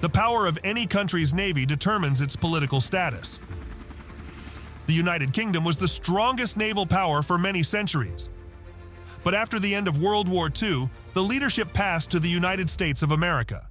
The power of any country's navy determines its political status. The United Kingdom was the strongest naval power for many centuries. But after the end of World War II, the leadership passed to the United States of America.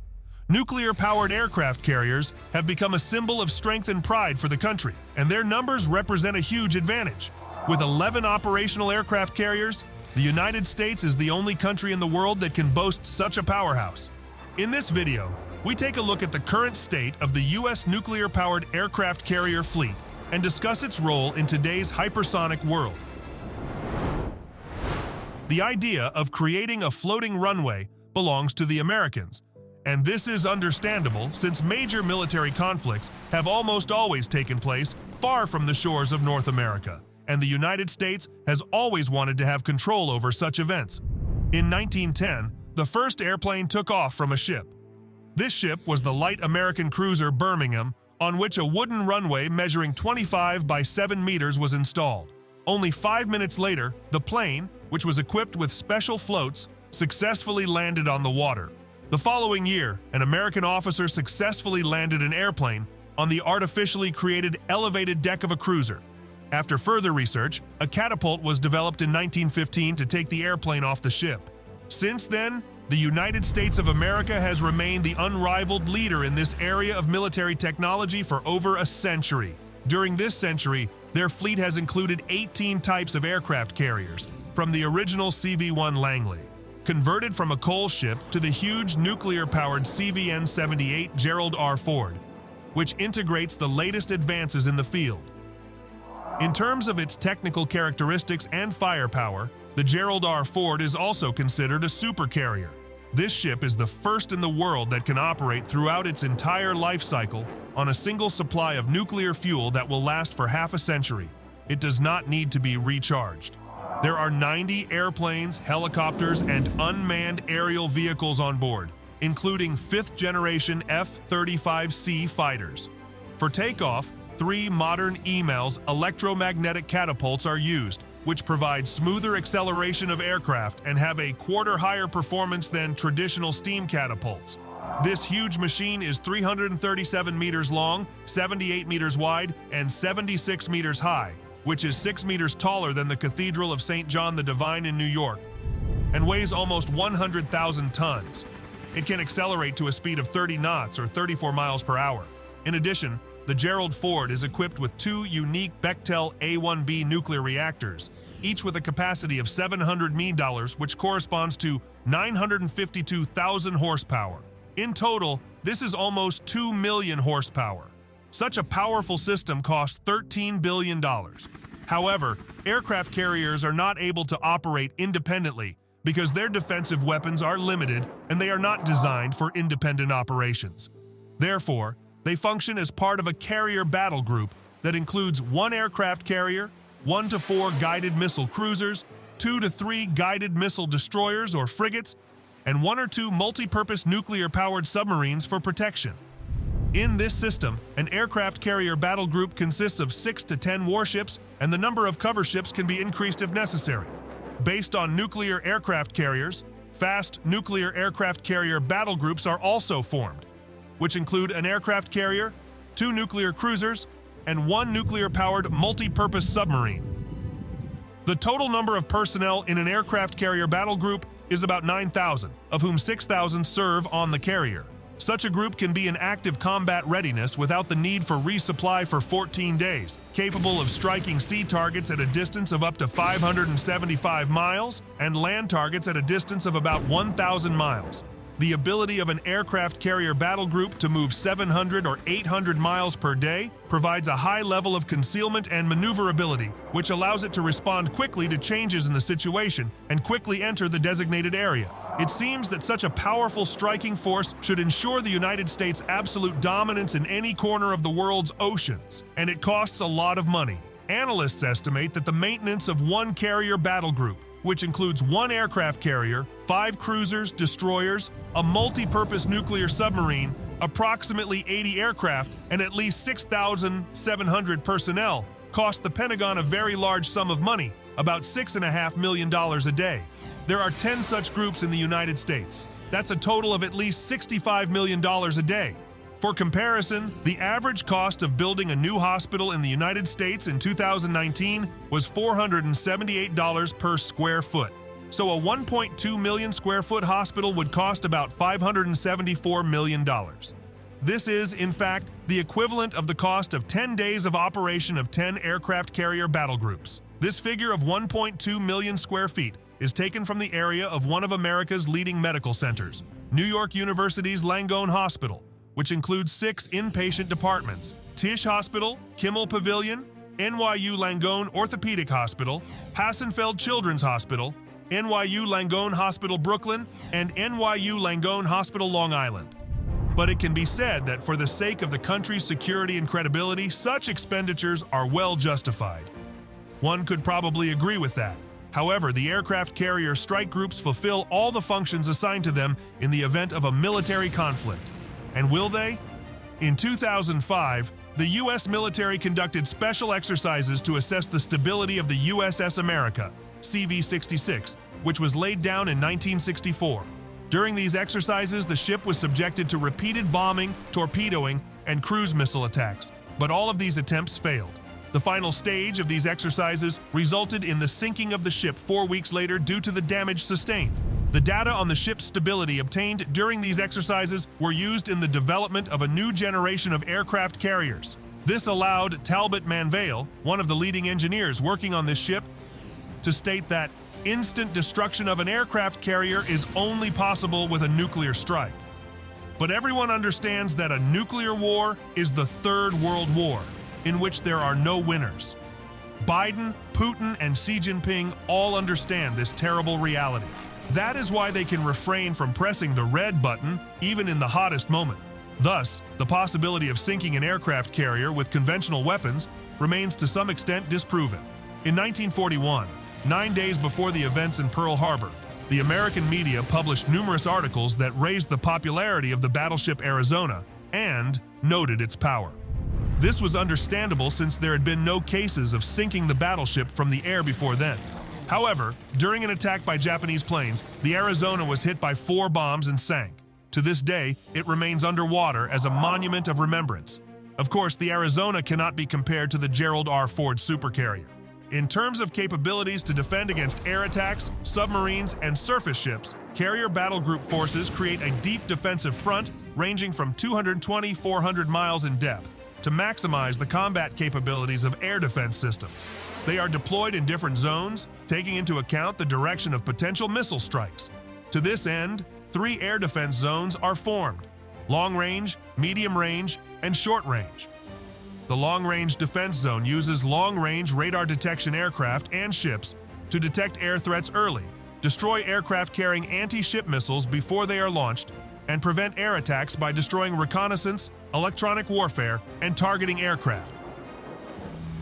Nuclear-powered aircraft carriers have become a symbol of strength and pride for the country, and their numbers represent a huge advantage. With 11 operational aircraft carriers, the United States is the only country in the world that can boast such a powerhouse. In this video, we take a look at the current state of the U.S. nuclear-powered aircraft carrier fleet and discuss its role in today's hypersonic world. The idea of creating a floating runway belongs to the Americans, and this is understandable since major military conflicts have almost always taken place far from the shores of North America, and the United States has always wanted to have control over such events. In 1910, the first airplane took off from a ship. This ship was the light American cruiser Birmingham, on which a wooden runway measuring 25 by 7 meters was installed. Only 5 minutes later, the plane, which was equipped with special floats, successfully landed on the water. The following year, an American officer successfully landed an airplane on the artificially created elevated deck of a cruiser. After further research, a catapult was developed in 1915 to take the airplane off the ship. Since then, the United States of America has remained the unrivaled leader in this area of military technology for over a century. During this century, their fleet has included 18 types of aircraft carriers, from the original CV-1 Langley, converted from a coal ship, to the huge nuclear-powered CVN-78 Gerald R. Ford, which integrates the latest advances in the field. In terms of its technical characteristics and firepower, the Gerald R. Ford is also considered a supercarrier. This ship is the first in the world that can operate throughout its entire life cycle on a single supply of nuclear fuel that will last for half a century. It does not need to be recharged. There are 90 airplanes, helicopters, and unmanned aerial vehicles on board, including 5th-generation F-35C fighters. For takeoff, 3 modern Emals electromagnetic catapults are used, which provide smoother acceleration of aircraft and have a quarter higher performance than traditional steam catapults. This huge machine is 337 meters long, 78 meters wide, and 76 meters high, which is 6 meters taller than the Cathedral of St. John the Divine in New York, and weighs almost 100,000 tons. It can accelerate to a speed of 30 knots or 34 miles per hour. In addition, the Gerald Ford is equipped with 2 unique Bechtel A1B nuclear reactors, each with a capacity of 700 MeV, which corresponds to 952,000 horsepower. In total, this is almost 2 million horsepower. Such a powerful system costs $13 billion. However, aircraft carriers are not able to operate independently because their defensive weapons are limited and they are not designed for independent operations. Therefore, they function as part of a carrier battle group that includes 1 aircraft carrier, 1 to 4 guided missile cruisers, 2 to 3 guided missile destroyers or frigates, and 1 or 2 multi-purpose nuclear-powered submarines for protection. In this system, an aircraft carrier battle group consists of 6 to 10 warships, and the number of cover ships can be increased if necessary. Based on nuclear aircraft carriers, fast nuclear aircraft carrier battle groups are also formed, which include an aircraft carrier, 2 nuclear cruisers, and 1 nuclear-powered multi-purpose submarine. The total number of personnel in an aircraft carrier battle group is about 9,000, of whom 6,000 serve on the carrier. Such a group can be in active combat readiness without the need for resupply for 14 days, capable of striking sea targets at a distance of up to 575 miles and land targets at a distance of about 1,000 miles. The ability of an aircraft carrier battle group to move 700 or 800 miles per day provides a high level of concealment and maneuverability, which allows it to respond quickly to changes in the situation and quickly enter the designated area. It seems that such a powerful striking force should ensure the United States' absolute dominance in any corner of the world's oceans, and it costs a lot of money. Analysts estimate that the maintenance of 1 carrier battle group, which includes 1 aircraft carrier, 5 cruisers, destroyers, a multi-purpose nuclear submarine, approximately 80 aircraft, and at least 6,700 personnel, cost the Pentagon a very large sum of money, about $6.5 million a day. There are 10 such groups in the United States. That's a total of at least $65 million a day. For comparison, the average cost of building a new hospital in the United States in 2019 was $478 per square foot. So a 1.2 million square foot hospital would cost about $574 million. This is, in fact, the equivalent of the cost of 10 days of operation of 10 aircraft carrier battle groups. This figure of 1.2 million square feet is taken from the area of one of America's leading medical centers, New York University's Langone Hospital, which includes 6 inpatient departments: Tisch Hospital, Kimmel Pavilion, NYU Langone Orthopedic Hospital, Hassenfeld Children's Hospital, NYU Langone Hospital-Brooklyn, and NYU Langone Hospital Long Island. But it can be said that for the sake of the country's security and credibility, such expenditures are well justified. One could probably agree with that. However, the aircraft carrier strike groups fulfill all the functions assigned to them in the event of a military conflict. And will they? In 2005, the U.S. military conducted special exercises to assess the stability of the USS America, CV-66, which was laid down in 1964. During these exercises, the ship was subjected to repeated bombing, torpedoing, and cruise missile attacks, but all of these attempts failed. The final stage of these exercises resulted in the sinking of the ship 4 weeks later due to the damage sustained. The data on the ship's stability obtained during these exercises were used in the development of a new generation of aircraft carriers. This allowed Talbot Manvale, one of the leading engineers working on this ship, to state that instant destruction of an aircraft carrier is only possible with a nuclear strike. But everyone understands that a nuclear war is the Third World War, in which there are no winners. Biden, Putin, and Xi Jinping all understand this terrible reality. That is why they can refrain from pressing the red button even in the hottest moment. Thus, the possibility of sinking an aircraft carrier with conventional weapons remains to some extent disproven. In 1941, 9 days before the events in Pearl Harbor, the American media published numerous articles that raised the popularity of the battleship Arizona and noted its power. This was understandable since there had been no cases of sinking the battleship from the air before then. However, during an attack by Japanese planes, the Arizona was hit by 4 bombs and sank. To this day, it remains underwater as a monument of remembrance. Of course, the Arizona cannot be compared to the Gerald R. Ford supercarrier. In terms of capabilities to defend against air attacks, submarines, and surface ships, carrier battle group forces create a deep defensive front ranging from 220–400 miles in depth to maximize the combat capabilities of air defense systems. They are deployed in different zones, taking into account the direction of potential missile strikes. To this end, 3 air defense zones are formed: long range, medium range, and short range. The long-range defense zone uses long-range radar detection aircraft and ships to detect air threats early, destroy aircraft carrying anti-ship missiles before they are launched, and prevent air attacks by destroying reconnaissance, electronic warfare, and targeting aircraft.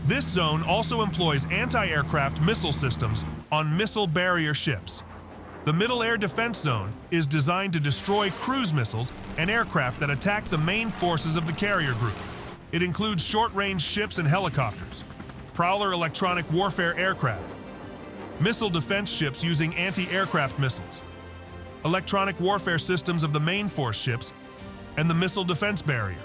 This zone also employs anti-aircraft missile systems on missile barrier ships. The Middle Air Defense Zone is designed to destroy cruise missiles and aircraft that attack the main forces of the carrier group. It includes short-range ships and helicopters, Prowler electronic warfare aircraft, missile defense ships using anti-aircraft missiles, electronic warfare systems of the main force ships, and the missile defense barrier.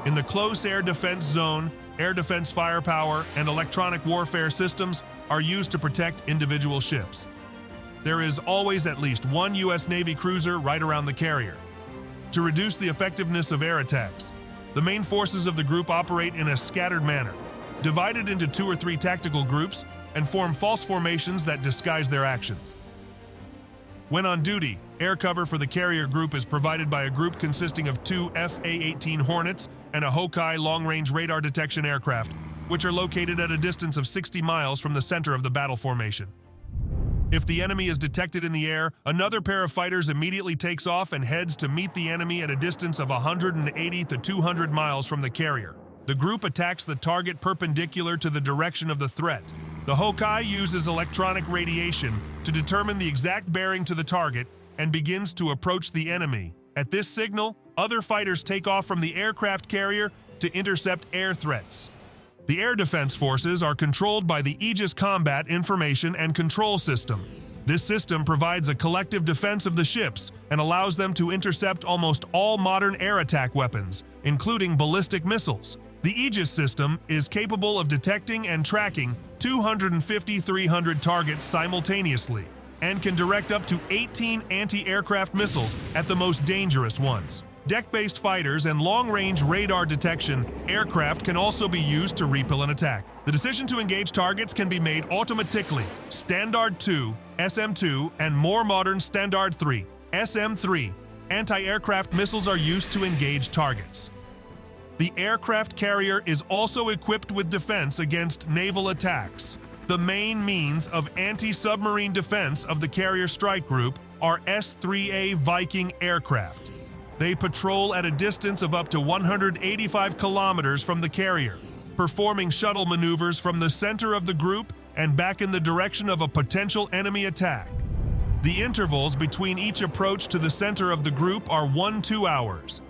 In the close air defense zone, air defense firepower and electronic warfare systems are used to protect individual ships. There is always at least 1 U.S. Navy cruiser right around the carrier. To reduce the effectiveness of air attacks, the main forces of the group operate in a scattered manner, divided into 2 or 3 tactical groups, and form false formations that disguise their actions. When on duty, air cover for the carrier group is provided by a group consisting of 2 FA-18 Hornets and a Hokai long-range radar detection aircraft, which are located at a distance of 60 miles from the center of the battle formation. If the enemy is detected in the air, another pair of fighters immediately takes off and heads to meet the enemy at a distance of 180 to 200 miles from the carrier. The group attacks the target perpendicular to the direction of the threat. The Hokai uses electronic radiation to determine the exact bearing to the target and begins to approach the enemy. At this signal, other fighters take off from the aircraft carrier to intercept air threats. The air defense forces are controlled by the Aegis Combat Information and Control System. This system provides a collective defense of the ships and allows them to intercept almost all modern air attack weapons, including ballistic missiles. The Aegis system is capable of detecting and tracking 250-300 targets simultaneously and can direct up to 18 anti-aircraft missiles at the most dangerous ones. Deck-based fighters and long-range radar detection aircraft can also be used to repel an attack. The decision to engage targets can be made automatically. Standard 2, SM2, and more modern Standard 3, SM3, anti-aircraft missiles are used to engage targets. The aircraft carrier is also equipped with defense against naval attacks. The main means of anti-submarine defense of the carrier strike group are S-3A Viking aircraft. They patrol at a distance of up to 185 kilometers from the carrier, performing shuttle maneuvers from the center of the group and back in the direction of a potential enemy attack. The intervals between each approach to the center of the group are 1-2 hours.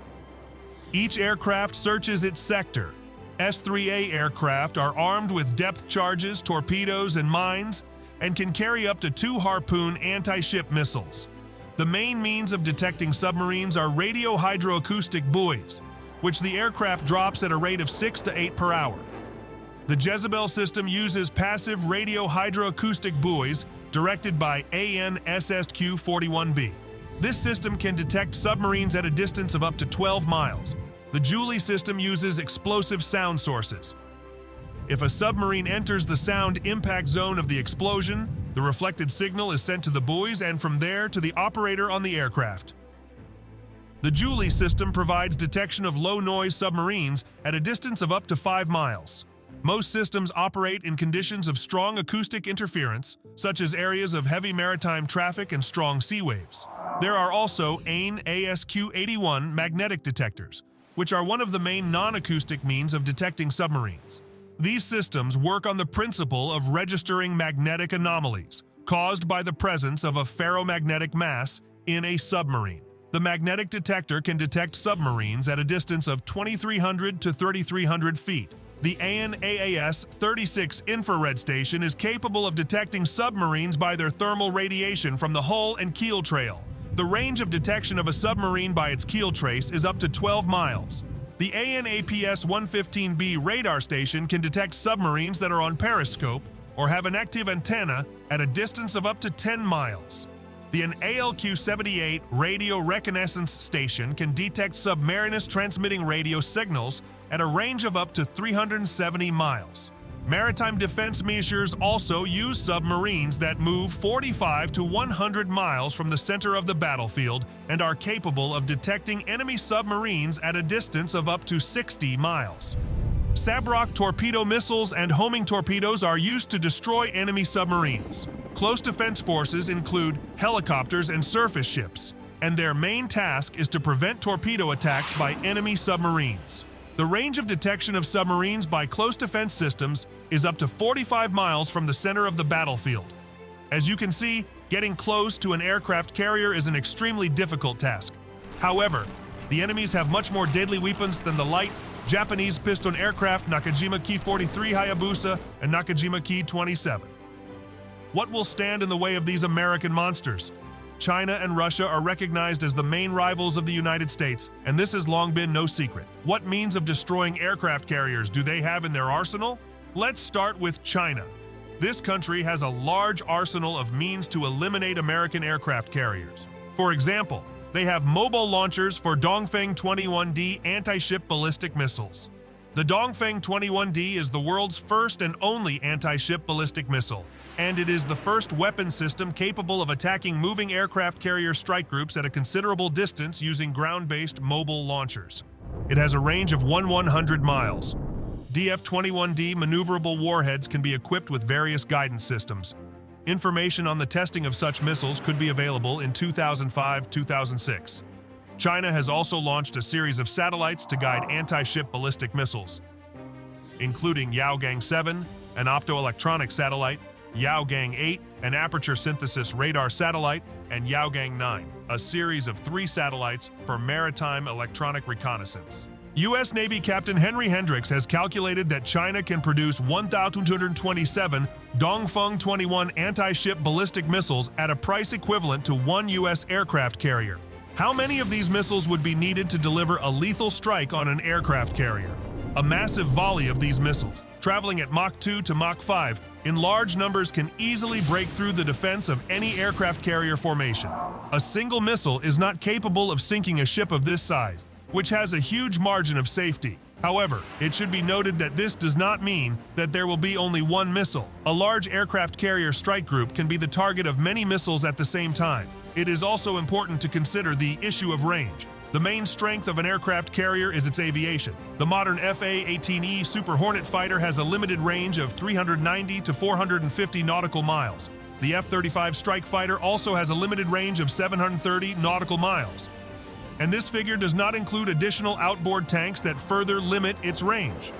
Each aircraft searches its sector. S-3A aircraft are armed with depth charges, torpedoes, and mines, and can carry up to 2 Harpoon anti-ship missiles. The main means of detecting submarines are radio-hydroacoustic buoys, which the aircraft drops at a rate of 6 to 8 per hour. The Jezebel system uses passive radio-hydroacoustic buoys directed by AN/SSQ-41B. This system can detect submarines at a distance of up to 12 miles. The Julie system uses explosive sound sources. If a submarine enters the sound impact zone of the explosion, the reflected signal is sent to the buoys and from there to the operator on the aircraft. The Julie system provides detection of low-noise submarines at a distance of up to 5 miles. Most systems operate in conditions of strong acoustic interference, such as areas of heavy maritime traffic and strong sea waves. There are also AN/ASQ-81 magnetic detectors, which are one of the main non-acoustic means of detecting submarines. These systems work on the principle of registering magnetic anomalies caused by the presence of a ferromagnetic mass in a submarine. The magnetic detector can detect submarines at a distance of 2,300 to 3,300 feet. The ANAAS-36 infrared station is capable of detecting submarines by their thermal radiation from the hull and keel trail. The range of detection of a submarine by its keel trace is up to 12 miles. The ANAPS-115B radar station can detect submarines that are on periscope or have an active antenna at a distance of up to 10 miles. The ALQ-78 radio reconnaissance station can detect submariners transmitting radio signals at a range of up to 370 miles. Maritime defense measures also use submarines that move 45 to 100 miles from the center of the battlefield and are capable of detecting enemy submarines at a distance of up to 60 miles. SABROC torpedo missiles and homing torpedoes are used to destroy enemy submarines. Close defense forces include helicopters and surface ships, and their main task is to prevent torpedo attacks by enemy submarines. The range of detection of submarines by close defense systems is up to 45 miles from the center of the battlefield. As you can see, getting close to an aircraft carrier is an extremely difficult task. However, the enemies have much more deadly weapons than the light Japanese piston aircraft Nakajima Ki-43 Hayabusa and Nakajima Ki-27. What will stand in the way of these American monsters? China and Russia are recognized as the main rivals of the United States, and this has long been no secret. What means of destroying aircraft carriers do they have in their arsenal? Let's start with China. This country has a large arsenal of means to eliminate American aircraft carriers. For example, they have mobile launchers for Dongfeng 21D anti-ship ballistic missiles. The Dongfeng 21D is the world's first and only anti-ship ballistic missile, and it is the first weapon system capable of attacking moving aircraft carrier strike groups at a considerable distance using ground-based mobile launchers. It has a range of 100 miles. DF-21D maneuverable warheads can be equipped with various guidance systems. Information on the testing of such missiles could be available in 2005-2006. China has also launched a series of satellites to guide anti-ship ballistic missiles, including Yaogang 7, an optoelectronic satellite, Yaogang 8, an aperture synthesis radar satellite, and Yaogang 9, a series of 3 satellites for maritime electronic reconnaissance. U.S. Navy Captain Henry Hendricks has calculated that China can produce 1,227 Dongfeng 21 anti-ship ballistic missiles at a price equivalent to one U.S. aircraft carrier. How many of these missiles would be needed to deliver a lethal strike on an aircraft carrier? A massive volley of these missiles, traveling at Mach 2 to Mach 5, in large numbers can easily break through the defense of any aircraft carrier formation. A single missile is not capable of sinking a ship of this size, which has a huge margin of safety. However, it should be noted that this does not mean that there will be only one missile. A large aircraft carrier strike group can be the target of many missiles at the same time. It is also important to consider the issue of range. The main strength of an aircraft carrier is its aviation. The modern FA-18E Super Hornet fighter has a limited range of 390 to 450 nautical miles. The F-35 strike fighter also has a limited range of 730 nautical miles. And this figure does not include additional outboard tanks that further limit its range.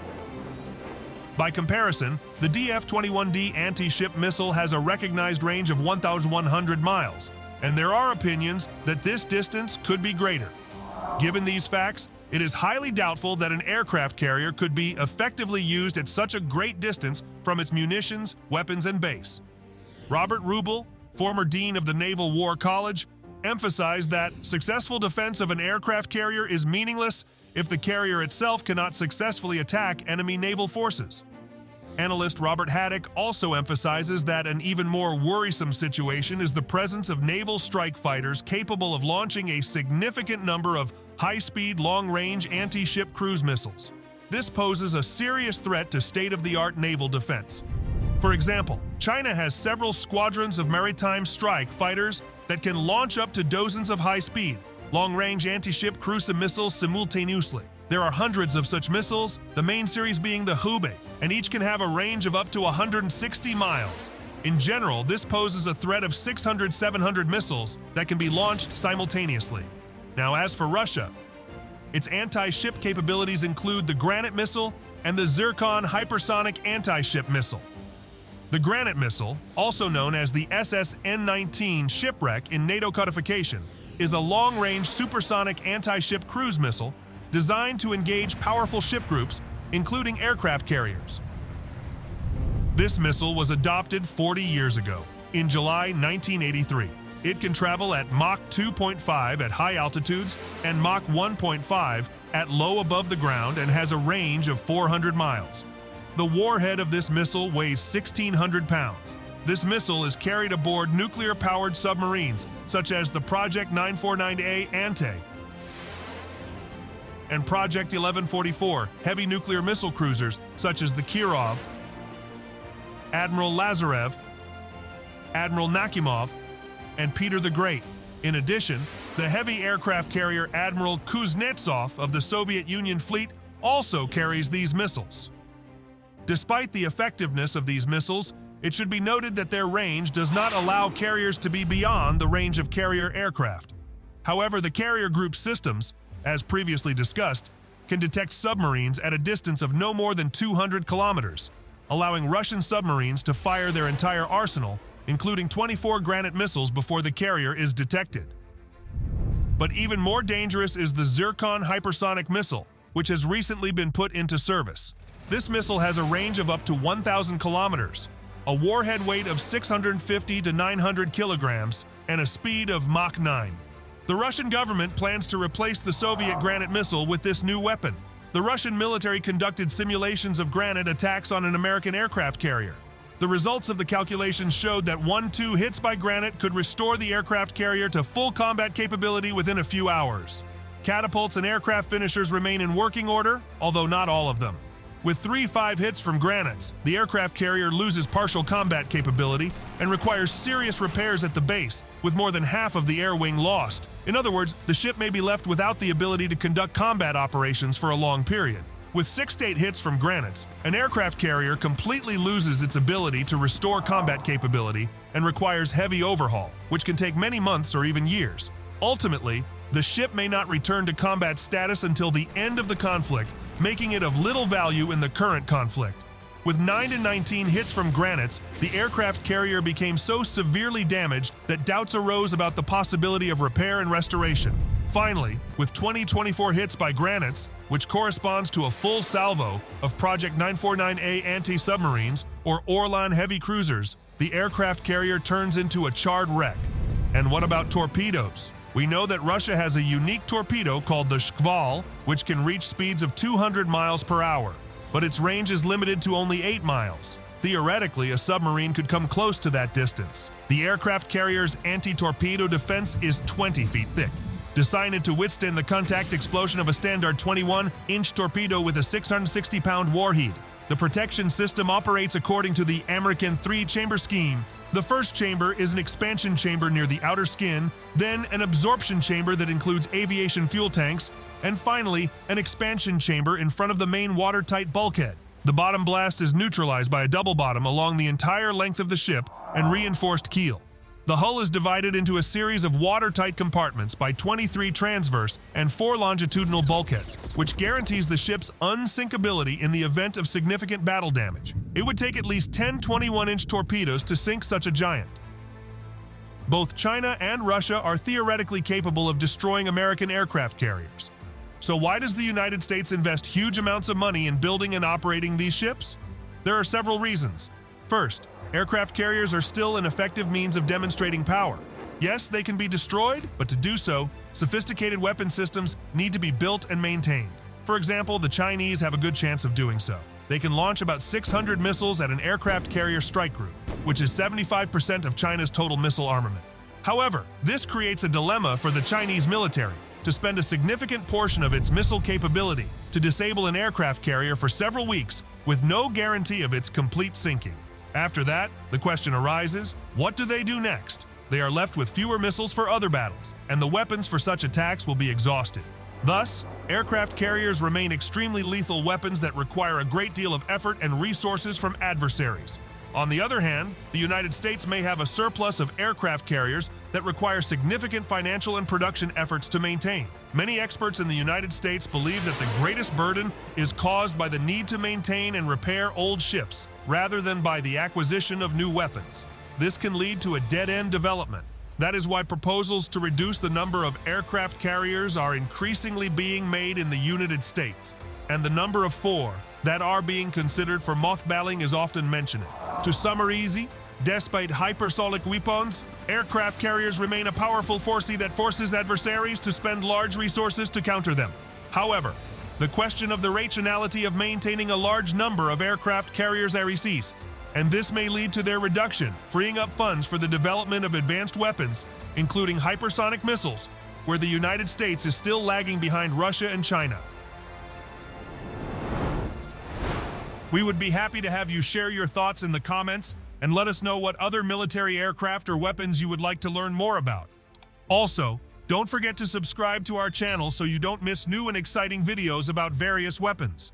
By comparison, the DF-21D anti-ship missile has a recognized range of 1,100 miles, and there are opinions that this distance could be greater. Given these facts, it is highly doubtful that an aircraft carrier could be effectively used at such a great distance from its munitions, weapons, and base. Robert Rubel, former dean of the Naval War College, emphasized that successful defense of an aircraft carrier is meaningless if the carrier itself cannot successfully attack enemy naval forces. Analyst Robert Haddock also emphasizes that an even more worrisome situation is the presence of naval strike fighters capable of launching a significant number of high-speed, long-range anti-ship cruise missiles. This poses a serious threat to state-of-the-art naval defense. For example, China has several squadrons of maritime strike fighters that can launch up to dozens of high-speed, long-range anti-ship cruise missiles simultaneously. There are hundreds of such missiles, the main series being the Hubei, and each can have a range of up to 160 miles. In general, this poses a threat of 600-700 missiles that can be launched simultaneously. Now, as for Russia, its anti-ship capabilities include the Granite missile and the Zircon hypersonic anti-ship missile. The Granite missile, also known as the SSN-19 Shipwreck in NATO codification, is a long-range supersonic anti-ship cruise missile designed to engage powerful ship groups, including aircraft carriers. This missile was adopted 40 years ago, in July 1983. It can travel at Mach 2.5 at high altitudes and Mach 1.5 at low above the ground and has a range of 400 miles. The warhead of this missile weighs 1,600 pounds. This missile is carried aboard nuclear-powered submarines, such as the Project 949A Antey and Project 1144 heavy nuclear missile cruisers, such as the Kirov, Admiral Lazarev, Admiral Nakhimov, and Peter the Great. In addition, the heavy aircraft carrier Admiral Kuznetsov of the Soviet Union fleet also carries these missiles. Despite the effectiveness of these missiles, it should be noted that their range does not allow carriers to be beyond the range of carrier aircraft. However, the carrier group systems, as previously discussed, can detect submarines at a distance of no more than 200 kilometers, allowing Russian submarines to fire their entire arsenal, including 24 Granite missiles, before the carrier is detected. But even more dangerous is the Zircon hypersonic missile, which has recently been put into service. This missile has a range of up to 1,000 kilometers, a warhead weight of 650 to 900 kilograms, and a speed of Mach 9. The Russian government plans to replace the Soviet Granite missile with this new weapon. The Russian military conducted simulations of Granite attacks on an American aircraft carrier. The results of the calculations showed that 1-2 hits by Granite could restore the aircraft carrier to full combat capability within a few hours. Catapults and aircraft finishers remain in working order, although not all of them. With 3-5 hits from Granites, the aircraft carrier loses partial combat capability and requires serious repairs at the base, with more than half of the air wing lost. In other words, the ship may be left without the ability to conduct combat operations for a long period. With 6-8 hits from Granites, an aircraft carrier completely loses its ability to restore combat capability and requires heavy overhaul, which can take many months or even years. Ultimately, the ship may not return to combat status until the end of the conflict, making it of little value in the current conflict. With 9-19 hits from Granites, the aircraft carrier became so severely damaged that doubts arose about the possibility of repair and restoration. Finally, with 20-24 hits by Granites, which corresponds to a full salvo of Project 949A Antey submarines or Orlan heavy cruisers, the aircraft carrier turns into a charred wreck. And what about torpedoes? We know that Russia has a unique torpedo called the Shkval, which can reach speeds of 200 miles per hour, but its range is limited to only 8 miles. Theoretically, a submarine could come close to that distance. The aircraft carrier's anti-torpedo defense is 20 feet thick, designed to withstand the contact explosion of a standard 21-inch torpedo with a 660-pound warhead. The protection system operates according to the American 3-chamber scheme. The first chamber is an expansion chamber near the outer skin, then an absorption chamber that includes aviation fuel tanks, and finally, an expansion chamber in front of the main watertight bulkhead. The bottom blast is neutralized by a double bottom along the entire length of the ship and reinforced keel. The hull is divided into a series of watertight compartments by 23 transverse and 4 longitudinal bulkheads, which guarantees the ship's unsinkability in the event of significant battle damage. It would take at least 10 21-inch torpedoes to sink such a giant. Both China and Russia are theoretically capable of destroying American aircraft carriers. So why does the United States invest huge amounts of money in building and operating these ships? There are several reasons. First, aircraft carriers are still an effective means of demonstrating power. Yes, they can be destroyed, but to do so, sophisticated weapon systems need to be built and maintained. For example, the Chinese have a good chance of doing so. They can launch about 600 missiles at an aircraft carrier strike group, which is 75% of China's total missile armament. However, this creates a dilemma for the Chinese military to spend a significant portion of its missile capability to disable an aircraft carrier for several weeks with no guarantee of its complete sinking. After that, the question arises, what do they do next? They are left with fewer missiles for other battles, and the weapons for such attacks will be exhausted. Thus, aircraft carriers remain extremely lethal weapons that require a great deal of effort and resources from adversaries. On the other hand, the United States may have a surplus of aircraft carriers that require significant financial and production efforts to maintain. Many experts in the United States believe that the greatest burden is caused by the need to maintain and repair old ships, rather than by the acquisition of new weapons. This can lead to a dead-end development. That is why proposals to reduce the number of aircraft carriers are increasingly being made in the United States, and the number of 4 that are being considered for mothballing is often mentioned. To summarize, despite hypersonic weapons, aircraft carriers remain a powerful force that forces adversaries to spend large resources to counter them. However, the question of the rationality of maintaining a large number of aircraft carriers arises, and this may lead to their reduction, freeing up funds for the development of advanced weapons, including hypersonic missiles, where the United States is still lagging behind Russia and China. We would be happy to have you share your thoughts in the comments and let us know what other military aircraft or weapons you would like to learn more about. Also, don't forget to subscribe to our channel so you don't miss new and exciting videos about various weapons.